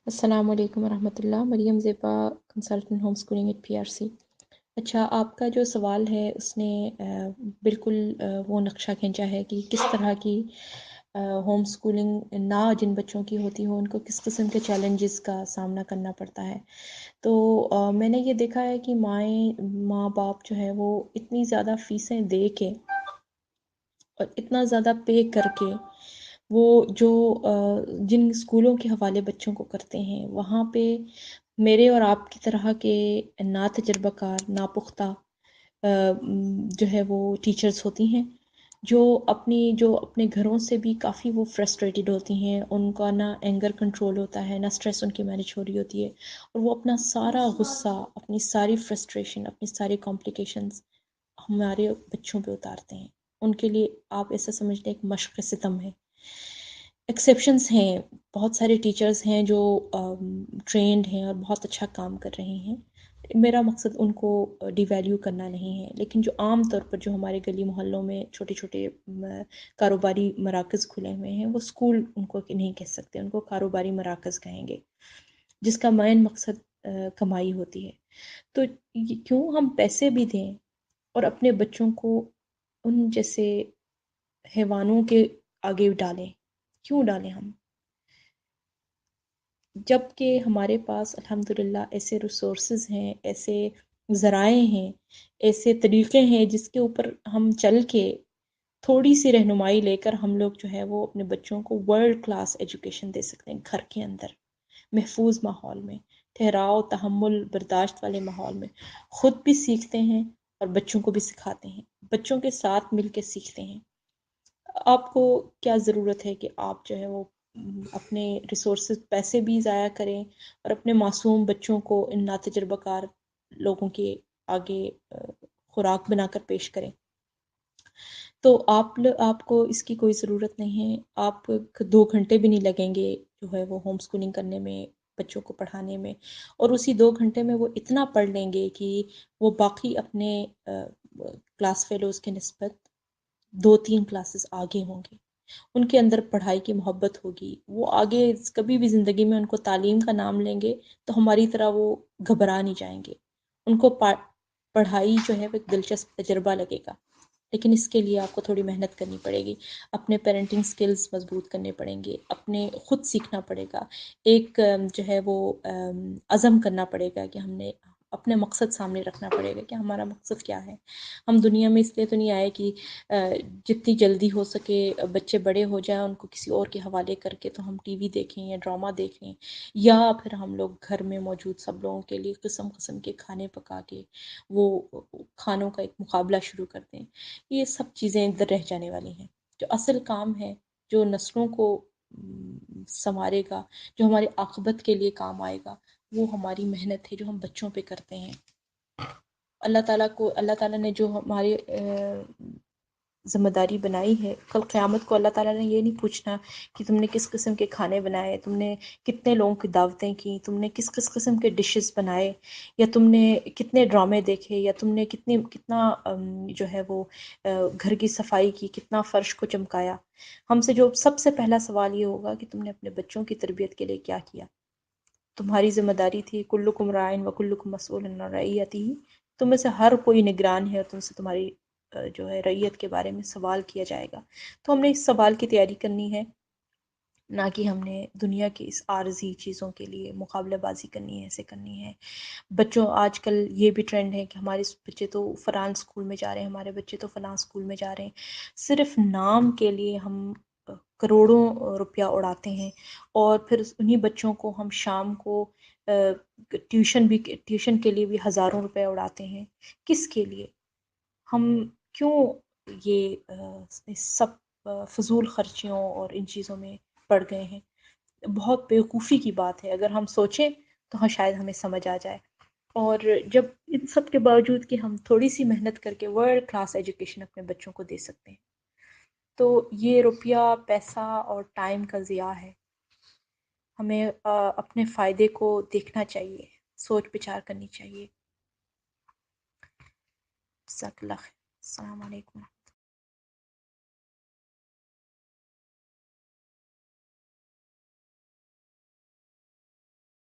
السلام علیکم ورحمۃ اللہ، Maryam Zeba, consultant home schooling at PRC۔ اچھا، آپ کا جو سوال ہے اس نے بالکل وہ نقشہ کھینچا ہے کہ کس طرح کی ہوم اسکولنگ نہ جن بچوں کی ہوتی ہو ان کو کس قسم کے چیلنجز کا سامنا کرنا پڑتا ہے۔ تو میں نے یہ دیکھا ہے کہ ماں باپ جو ہے وہ اتنی زیادہ فیسیں دے کے اور اتنا زیادہ پے کر کے وہ جو جن اسکولوں کے حوالے بچوں کو کرتے ہیں وہاں پہ میرے اور آپ کی طرح کے نا تجربہ کار ناپختہ جو ہے وہ ٹیچرز ہوتی ہیں جو اپنے گھروں سے بھی کافی وہ فرسٹریٹڈ ہوتی ہیں، ان کا نہ اینگر کنٹرول ہوتا ہے، نہ اسٹریس ان کی مینیج ہو رہی ہوتی ہے، اور وہ اپنا سارا غصہ، اپنی ساری فرسٹریشن، اپنی ساری کمپلیکیشنز ہمارے بچوں پہ اتارتے ہیں۔ ان کے لیے آپ ایسا سمجھتے ہیں ایک مشق ستم ہے۔ ایکسیپشنز ہیں، بہت سارے ٹیچرز ہیں جو ٹرینڈ ہیں اور بہت اچھا کام کر رہے ہیں، میرا مقصد ان کو ڈی ویلیو کرنا نہیں ہے، لیکن جو عام طور پر جو ہمارے گلی محلوں میں چھوٹے چھوٹے کاروباری مراکز کھلے ہوئے ہیں، وہ اسکول ان کو نہیں کہہ سکتے، ان کو کاروباری مراکز کہیں گے، جس کا مین مقصد کمائی ہوتی ہے۔ تو کیوں ہم پیسے بھی دیں اور اپنے بچوں کو ان جیسے حیوانوں کے آگے ڈالیں؟ کیوں ڈالیں ہم، جب کہ ہمارے پاس الحمدللہ ایسے ریسورسز ہیں، ایسے ذرائع ہیں، ایسے طریقے ہیں جس کے اوپر ہم چل کے تھوڑی سی رہنمائی لے کر ہم لوگ جو ہے وہ اپنے بچوں کو ورلڈ کلاس ایجوکیشن دے سکتے ہیں، گھر کے اندر محفوظ ماحول میں، ٹھہراؤ، تحمل، برداشت والے ماحول میں، خود بھی سیکھتے ہیں اور بچوں کو بھی سکھاتے ہیں، بچوں کے ساتھ مل کے سیکھتے ہیں۔ آپ کو کیا ضرورت ہے کہ آپ جو ہے وہ اپنے ریسورسز پیسے بھی ضائع کریں اور اپنے معصوم بچوں کو ان ناتجربہ کار لوگوں کے آگے خوراک بنا کر پیش کریں؟ تو آپ کو اس کی کوئی ضرورت نہیں ہے، آپ 2 گھنٹے بھی نہیں لگیں گے جو ہے وہ ہوم سکولنگ کرنے میں، بچوں کو پڑھانے میں، اور اسی 2 گھنٹے میں وہ اتنا پڑھ لیں گے کہ وہ باقی اپنے کلاس فیلوز کے نسبت 2-3 کلاسز آگے ہوں گے، ان کے اندر پڑھائی کی محبت ہوگی، وہ آگے کبھی بھی زندگی میں ان کو تعلیم کا نام لیں گے تو ہماری طرح وہ گھبرا نہیں جائیں گے، ان کو پڑھائی جو ہے وہ ایک دلچسپ تجربہ لگے گا۔ لیکن اس کے لیے آپ کو تھوڑی محنت کرنی پڑے گی، اپنے پیرنٹنگ سکلز مضبوط کرنے پڑیں گے، اپنے خود سیکھنا پڑے گا، ایک جو ہے وہ عزم کرنا پڑے گا کہ ہم نے اپنے مقصد سامنے رکھنا پڑے گا کہ ہمارا مقصد کیا ہے۔ ہم دنیا میں اس لیے تو نہیں آئے کہ جتنی جلدی ہو سکے بچے بڑے ہو جائیں، ان کو کسی اور کے حوالے کر کے تو ہم ٹی وی دیکھیں یا ڈرامہ دیکھیں، یا پھر ہم لوگ گھر میں موجود سب لوگوں کے لیے قسم قسم کے کھانے پکا کے وہ کھانوں کا ایک مقابلہ شروع کر دیں۔ یہ سب چیزیں ادھر رہ جانے والی ہیں۔ جو اصل کام ہے، جو نسلوں کو سنوارے گا، جو ہماری عاقبت کے لیے کام آئے گا، وہ ہماری محنت ہے جو ہم بچوں پہ کرتے ہیں۔ اللہ تعالیٰ نے جو ہماری ذمہ داری بنائی ہے، کل قیامت کو اللہ تعالیٰ نے یہ نہیں پوچھنا کہ تم نے کس قسم کے کھانے بنائے، تم نے کتنے لوگوں کی دعوتیں کی، تم نے کس قسم کے ڈشز بنائے، یا تم نے کتنے ڈرامے دیکھے، یا تم نے کتنا جو ہے وہ گھر کی صفائی کی، کتنا فرش کو چمکایا۔ ہم سے جو سب سے پہلا سوال یہ ہوگا کہ تم نے اپنے بچوں کی تربیت کے لیے کیا کیا۔ تمہاری ذمہ داری تھی، کلکم رائن و کلکم مسئول عن رعیتہ، تم میں سے ہر کوئی نگران ہے اور تم سے تمہاری جو ہے رعیت کے بارے میں سوال کیا جائے گا۔ تو ہم نے اس سوال کی تیاری کرنی ہے، نہ کہ ہم نے دنیا کی اس عارضی چیزوں کے لیے مقابلہ بازی کرنی ہے، ایسے کرنی ہے۔ بچوں آج کل یہ بھی ٹرینڈ ہے کہ ہمارے بچے تو فلاں اسکول میں جا رہے ہیں، ہمارے بچے تو فلاں اسکول میں جا رہے ہیں، صرف نام کے لیے ہم کروڑوں روپیہ اڑاتے ہیں، اور پھر انہی بچوں کو ہم شام کو ٹیوشن کے لیے بھی ہزاروں روپے اڑاتے ہیں۔ کس کے لیے؟ ہم کیوں یہ سب فضول خرچیوں اور ان چیزوں میں پڑ گئے ہیں؟ بہت بیوقوفی کی بات ہے، اگر ہم سوچیں تو ہاں شاید ہمیں سمجھ آ جائے۔ اور جب ان سب کے باوجود کہ ہم تھوڑی سی محنت کر کے ورلڈ کلاس ایجوکیشن اپنے بچوں کو دے سکتے ہیں، تو یہ روپیہ، پیسہ اور ٹائم کا ضیاع ہے۔ ہمیں اپنے فائدے کو دیکھنا چاہیے، سوچ بچار کرنی چاہیے۔ جزاک اللہ خیر۔ السلام علیکم۔